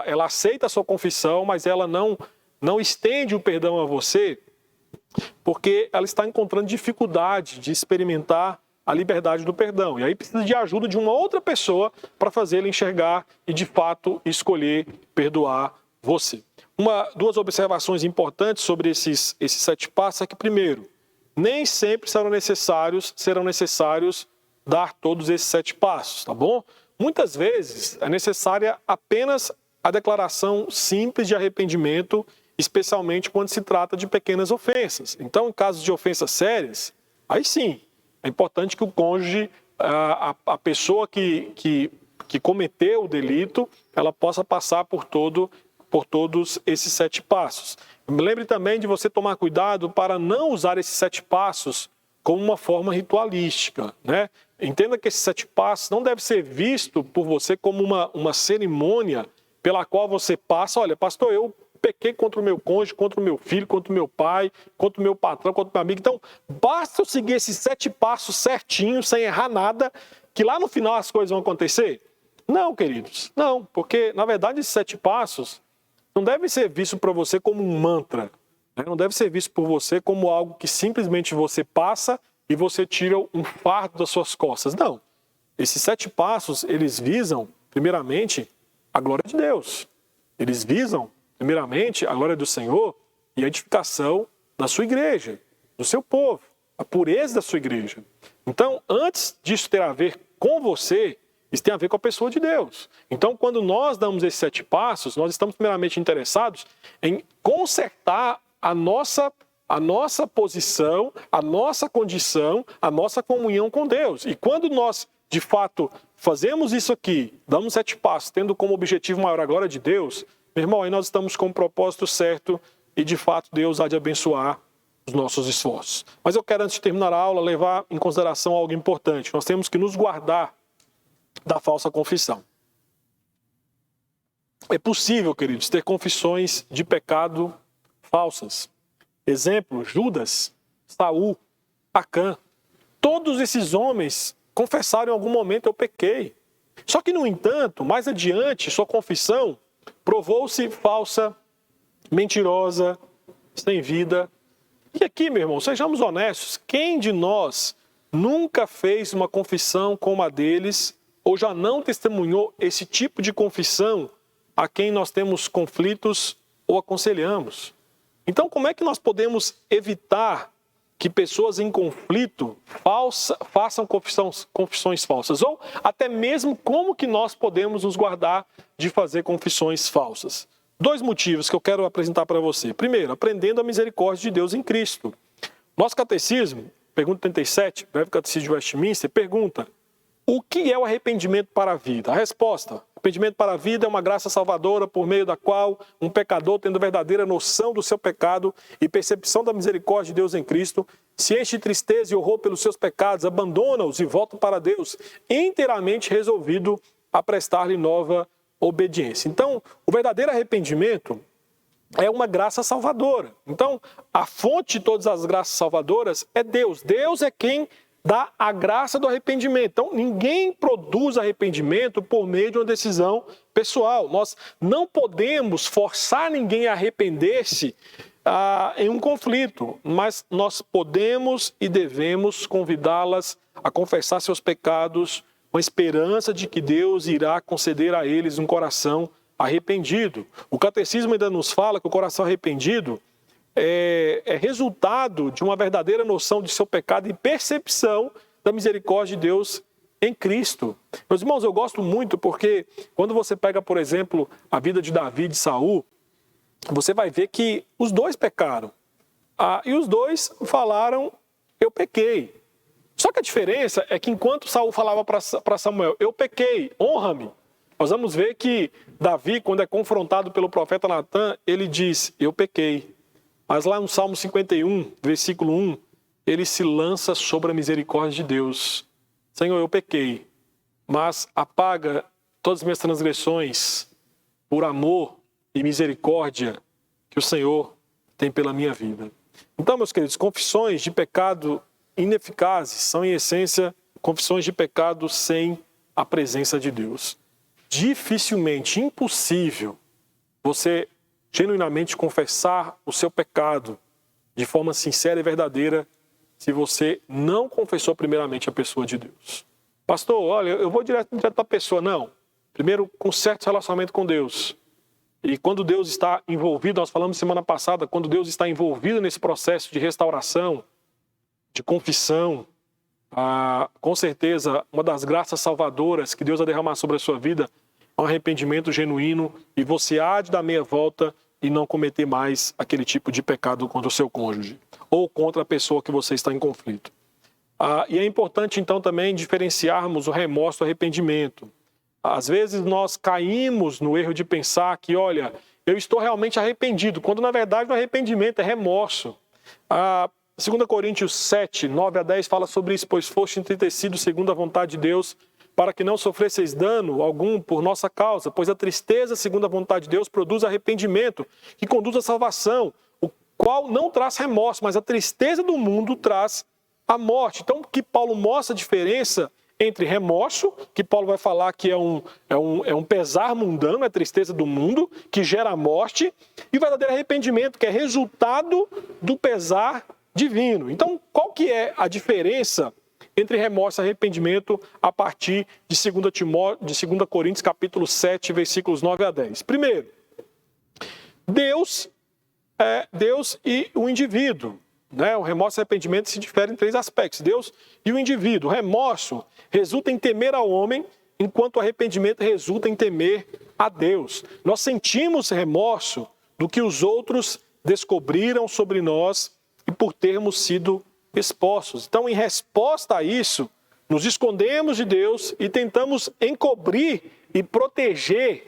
ela aceita a sua confissão, mas ela não estende o perdão a você, porque ela está encontrando dificuldade de experimentar a liberdade do perdão. E aí precisa de ajuda de uma outra pessoa para fazê-la enxergar e, de fato, escolher perdoar você. 2 observações importantes sobre esses 7 passos é que, primeiro, nem sempre serão necessários dar todos esses 7 passos, tá bom? Muitas vezes é necessária apenas a declaração simples de arrependimento, especialmente quando se trata de pequenas ofensas. Então, em casos de ofensas sérias, aí sim, é importante que o cônjuge, a pessoa que cometeu o delito, ela possa passar por todos esses 7 passos. Lembre também de você tomar cuidado para não usar esses 7 passos como uma forma ritualística, né? Entenda que esses 7 passos não deve ser visto por você como uma cerimônia pela qual você passa, olha, pastor, eu pequei contra o meu cônjuge, contra o meu filho, contra o meu pai, contra o meu patrão, contra o meu amigo. Então, basta eu seguir esses 7 passos certinho, sem errar nada, que lá no final as coisas vão acontecer? Não, queridos, não, porque na verdade esses 7 passos não devem ser vistos para você como um mantra, né? Não deve ser visto por você como algo que simplesmente você passa e você tira um fardo das suas costas. Não, esses 7 passos, eles visam, primeiramente, a glória de Deus. Eles visam, primeiramente, a glória do Senhor e a edificação da sua igreja, do seu povo, a pureza da sua igreja. Então, antes disso ter a ver com você, isso tem a ver com a pessoa de Deus. Então, quando nós damos esses 7 passos, nós estamos primeiramente interessados em consertar a nossa posição, a nossa condição, a nossa comunhão com Deus. E quando nós, de fato, fazemos isso aqui, damos 7 passos, tendo como objetivo maior a glória de Deus, meu irmão, aí nós estamos com o propósito certo e, de fato, Deus há de abençoar os nossos esforços. Mas eu quero, antes de terminar a aula, levar em consideração algo importante. Nós temos que nos guardar da falsa confissão. É possível, queridos, ter confissões de pecado falsas. Exemplo, Judas, Saul, Acã. Todos esses homens confessaram em algum momento: eu pequei. Só que, no entanto, mais adiante, sua confissão provou-se falsa, mentirosa, sem vida. E aqui, meu irmão, sejamos honestos, quem de nós nunca fez uma confissão como a deles, ou já não testemunhou esse tipo de confissão a quem nós temos conflitos ou aconselhamos? Então, como é que nós podemos evitar que pessoas em conflito façam confissões falsas? Ou até mesmo como que nós podemos nos guardar de fazer confissões falsas? 2 motivos que eu quero apresentar para você. Primeiro, aprendendo a misericórdia de Deus em Cristo. Nosso catecismo, pergunta 37, breve catecismo de Westminster, pergunta: o que é o arrependimento para a vida? A resposta: arrependimento para a vida é uma graça salvadora por meio da qual um pecador, tendo verdadeira noção do seu pecado e percepção da misericórdia de Deus em Cristo, se enche de tristeza e horror pelos seus pecados, abandona-os e volta para Deus, inteiramente resolvido a prestar-lhe nova obediência. Então, o verdadeiro arrependimento é uma graça salvadora. Então, a fonte de todas as graças salvadoras é Deus. Deus é quem dá a graça do arrependimento. Então, ninguém produz arrependimento por meio de uma decisão pessoal. Nós não podemos forçar ninguém a arrepender-se em um conflito, mas nós podemos e devemos convidá-las a confessar seus pecados com a esperança de que Deus irá conceder a eles um coração arrependido. O catecismo ainda nos fala que o coração arrependido é resultado de uma verdadeira noção de seu pecado e percepção da misericórdia de Deus em Cristo. Meus irmãos, eu gosto muito porque quando você pega, por exemplo, a vida de Davi e de Saul, você vai ver que os dois pecaram. E os dois falaram: eu pequei. Só que a diferença é que enquanto Saul falava para Samuel: eu pequei, honra-me, nós vamos ver que Davi, quando é confrontado pelo profeta Natã, ele diz: eu pequei. Mas lá no Salmo 51, versículo 1, ele se lança sobre a misericórdia de Deus. Senhor, eu pequei, mas apaga todas as minhas transgressões por amor e misericórdia que o Senhor tem pela minha vida. Então, meus queridos, confissões de pecado ineficazes são, em essência, confissões de pecado sem a presença de Deus. Dificilmente, impossível, você genuinamente confessar o seu pecado de forma sincera e verdadeira se você não confessou primeiramente a pessoa de Deus. Pastor, olha, eu vou direto da pessoa. Não. Primeiro, conserte o relacionamento com Deus. E quando Deus está envolvido, nós falamos semana passada, quando Deus está envolvido nesse processo de restauração, de confissão, com certeza, uma das graças salvadoras que Deus vai derramar sobre a sua vida é um arrependimento genuíno e você há de dar meia volta e não cometer mais aquele tipo de pecado contra o seu cônjuge ou contra a pessoa que você está em conflito. E é importante, então, também diferenciarmos o remorso do arrependimento. Às vezes nós caímos no erro de pensar que, olha, eu estou realmente arrependido, quando na verdade o arrependimento é remorso. 2 Coríntios 7, 9 a 10 fala sobre isso: pois foste entristecidos segundo a vontade de Deus, para que não sofresseis dano algum por nossa causa, pois a tristeza segundo a vontade de Deus produz arrependimento, que conduz à salvação, o qual não traz remorso, mas a tristeza do mundo traz a morte. Então, que Paulo mostra a diferença entre remorso, que Paulo vai falar que é um pesar mundano, é a tristeza do mundo, que gera a morte, e o verdadeiro arrependimento, que é resultado do pesar divino. Então, qual que é a diferença entre remorso e arrependimento a partir de 2 Coríntios capítulo 7, versículos 9 a 10? Primeiro, Deus e o indivíduo. O remorso e o arrependimento se diferem em 3 aspectos: Deus e o indivíduo. O remorso resulta em temer ao homem, enquanto o arrependimento resulta em temer a Deus. Nós sentimos remorso do que os outros descobriram sobre nós e por termos sido expostos. Então, em resposta a isso, nos escondemos de Deus e tentamos encobrir e proteger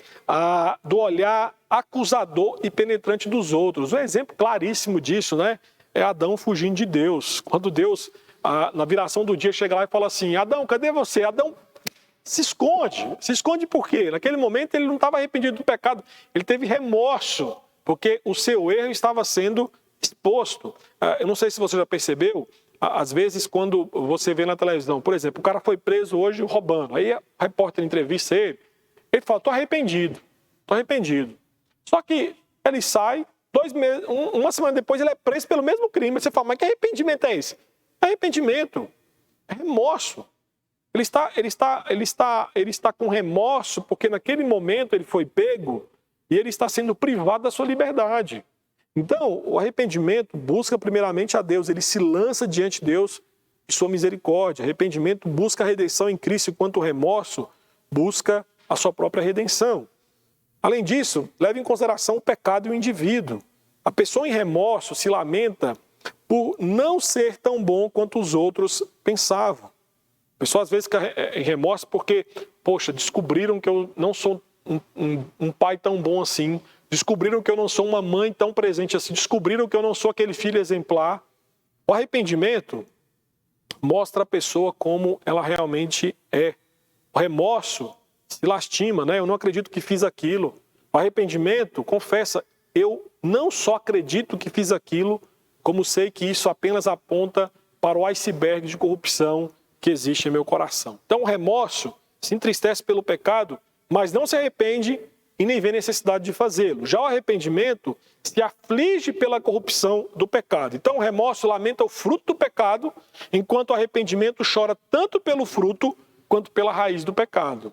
do olhar acusador e penetrante dos outros. Um exemplo claríssimo disso, é Adão fugindo de Deus. Quando Deus, na viração do dia, chega lá e fala assim: Adão, cadê você? Adão se esconde. Se esconde por quê? Naquele momento ele não estava arrependido do pecado, ele teve remorso, porque o seu erro estava sendo exposto. Eu não sei se você já percebeu, às vezes quando você vê na televisão, por exemplo, o cara foi preso hoje roubando, aí a repórter entrevista ele fala: estou arrependido. Só que ele sai Uma semana depois ele é preso pelo mesmo crime. Você fala, mas que arrependimento é esse? Arrependimento, é remorso. Ele está com remorso porque naquele momento ele foi pego e ele está sendo privado da sua liberdade. Então, o arrependimento busca primeiramente a Deus, ele se lança diante de Deus e sua misericórdia. Arrependimento busca a redenção em Cristo, enquanto o remorso busca a sua própria redenção. Além disso, leve em consideração o pecado e o indivíduo. A pessoa em remorso se lamenta por não ser tão bom quanto os outros pensavam. A pessoa às vezes fica em remorso porque, poxa, descobriram que eu não sou um pai tão bom assim, descobriram que eu não sou uma mãe tão presente assim, descobriram que eu não sou aquele filho exemplar. O arrependimento mostra a pessoa como ela realmente é. O remorso se lastima, né? Eu não acredito que fiz aquilo. O arrependimento confessa, eu não só acredito que fiz aquilo, como sei que isso apenas aponta para o iceberg de corrupção que existe em meu coração. Então o remorso se entristece pelo pecado, mas não se arrepende e nem vê necessidade de fazê-lo. Já o arrependimento se aflige pela corrupção do pecado. Então o remorso lamenta o fruto do pecado, enquanto o arrependimento chora tanto pelo fruto quanto pela raiz do pecado.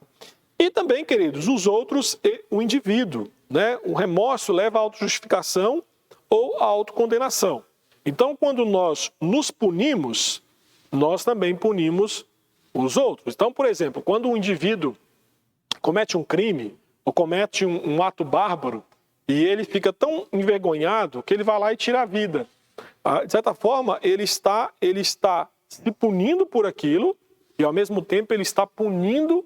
E também, queridos, os outros e o indivíduo, né? O remorso leva à autojustificação ou à autocondenação. Então, quando nós nos punimos, nós também punimos os outros. Então, por exemplo, quando um indivíduo comete um crime ou comete um ato bárbaro e ele fica tão envergonhado que ele vai lá e tira a vida. De certa forma, ele está se punindo por aquilo e, ao mesmo tempo, ele está punindo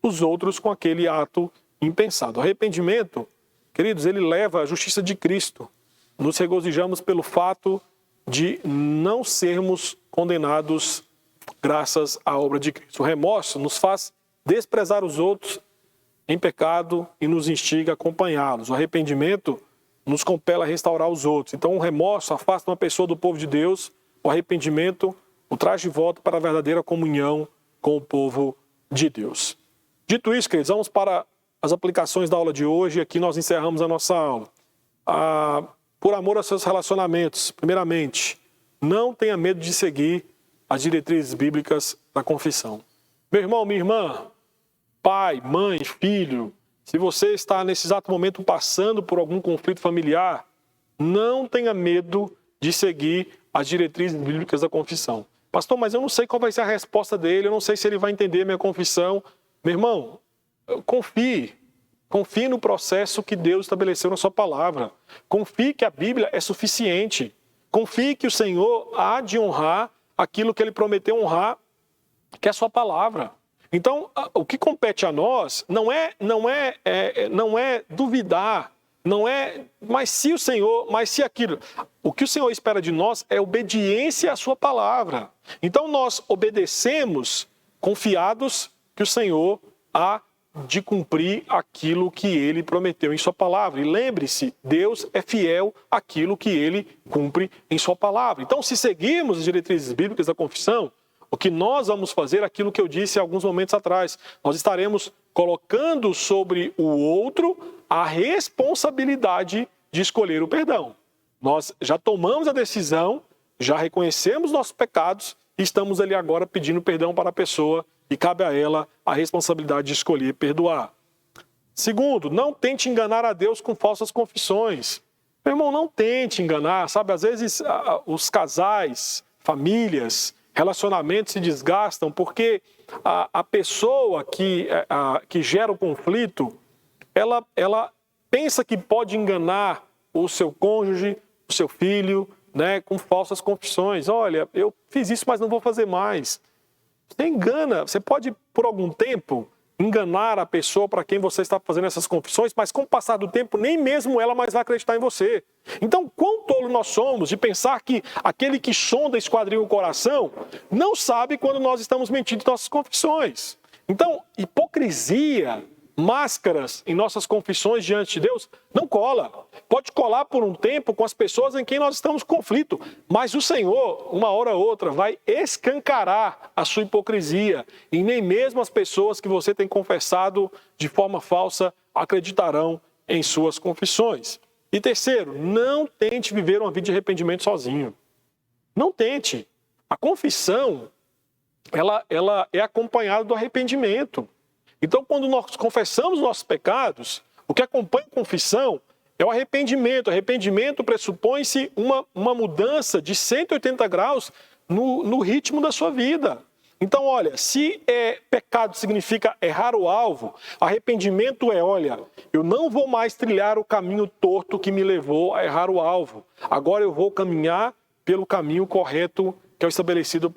os outros com aquele ato impensado. O arrependimento, queridos, ele leva à justiça de Cristo. Nos regozijamos pelo fato de não sermos condenados graças à obra de Cristo. O remorso nos faz desprezar os outros em pecado e nos instiga a acompanhá-los. O arrependimento nos compela a restaurar os outros. Então o remorso afasta uma pessoa do povo de Deus, o arrependimento o traz de volta para a verdadeira comunhão com o povo de Deus. Dito isso, queridos, vamos para as aplicações da aula de hoje. Aqui nós encerramos a nossa aula. Por amor aos seus relacionamentos, primeiramente, não tenha medo de seguir as diretrizes bíblicas da confissão. Meu irmão, minha irmã, pai, mãe, filho, se você está nesse exato momento passando por algum conflito familiar, não tenha medo de seguir as diretrizes bíblicas da confissão. Pastor, mas eu não sei qual vai ser a resposta dele, eu não sei se ele vai entender minha confissão. Meu irmão, confie no processo que Deus estabeleceu na sua palavra. Confie que a Bíblia é suficiente. Confie que o Senhor há de honrar aquilo que Ele prometeu honrar, que é a sua palavra. Então, o que compete a nós não é duvidar, mas se aquilo. O que o Senhor espera de nós é obediência à sua palavra. Então, nós obedecemos confiados que o Senhor há de cumprir aquilo que Ele prometeu em sua palavra. E lembre-se, Deus é fiel àquilo que Ele cumpre em sua palavra. Então, se seguirmos as diretrizes bíblicas da confissão, o que nós vamos fazer é aquilo que eu disse alguns momentos atrás. Nós estaremos colocando sobre o outro a responsabilidade de escolher o perdão. Nós já tomamos a decisão, já reconhecemos nossos pecados e estamos ali agora pedindo perdão para a pessoa e cabe a ela a responsabilidade de escolher perdoar. Segundo, não tente enganar a Deus com falsas confissões. Meu irmão, não tente enganar, sabe? Às vezes os casais, famílias, relacionamentos se desgastam porque a pessoa que gera o conflito, ela pensa que pode enganar o seu cônjuge, o seu filho, né, com falsas confissões. Olha, eu fiz isso, mas não vou fazer mais. Você engana, você pode, por algum tempo, enganar a pessoa para quem você está fazendo essas confissões, mas com o passar do tempo, nem mesmo ela mais vai acreditar em você. Então, quão tolo nós somos de pensar que aquele que sonda e esquadrinha o coração não sabe quando nós estamos mentindo em nossas confissões. Então, hipocrisia, máscaras em nossas confissões diante de Deus, não cola. Pode colar por um tempo com as pessoas em quem nós estamos em conflito, mas o Senhor, uma hora ou outra, vai escancarar a sua hipocrisia e nem mesmo as pessoas que você tem confessado de forma falsa acreditarão em suas confissões. E terceiro, não tente viver uma vida de arrependimento sozinho. Não tente. A confissão, ela é acompanhada do arrependimento. Então, quando nós confessamos nossos pecados, o que acompanha a confissão é o arrependimento. O arrependimento pressupõe-se uma mudança de 180 graus no ritmo da sua vida. Então, olha, se pecado significa errar o alvo, arrependimento olha, eu não vou mais trilhar o caminho torto que me levou a errar o alvo. Agora eu vou caminhar pelo caminho correto que é estabelecido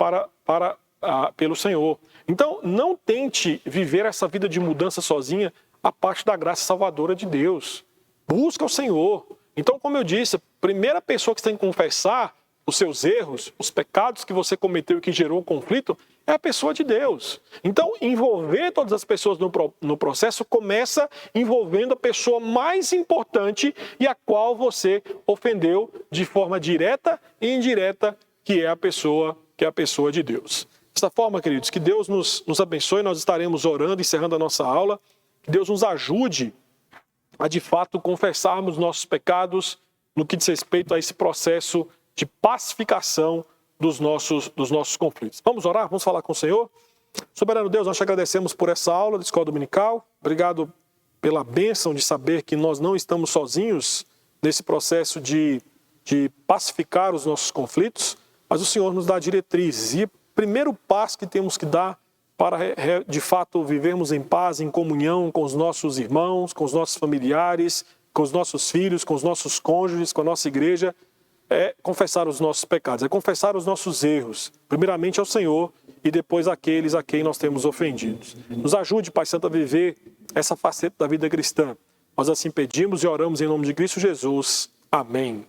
pelo Senhor. Então, não tente viver essa vida de mudança sozinha a parte da graça salvadora de Deus. Busca o Senhor. Então, como eu disse, a primeira pessoa que você tem que confessar os seus erros, os pecados que você cometeu e que gerou o conflito, é a pessoa de Deus. Então, envolver todas as pessoas no processo começa envolvendo a pessoa mais importante e a qual você ofendeu de forma direta e indireta, que é a pessoa de Deus. Dessa forma, queridos, que Deus nos abençoe, nós estaremos orando, encerrando a nossa aula, que Deus nos ajude a, de fato, confessarmos nossos pecados no que diz respeito a esse processo de pacificação dos nossos conflitos. Vamos orar? Vamos falar com o Senhor? Soberano Deus, nós te agradecemos por essa aula de escola dominical. Obrigado pela bênção de saber que nós não estamos sozinhos nesse processo de pacificar os nossos conflitos, mas o Senhor nos dá diretrizes. E o primeiro passo que temos que dar para, de fato, vivermos em paz, em comunhão com os nossos irmãos, com os nossos familiares, com os nossos filhos, com os nossos cônjuges, com a nossa igreja, é confessar os nossos pecados, é confessar os nossos erros, primeiramente ao Senhor e depois àqueles a quem nós temos ofendido. Nos ajude, Pai Santo, a viver essa faceta da vida cristã. Nós assim pedimos e oramos em nome de Cristo Jesus. Amém.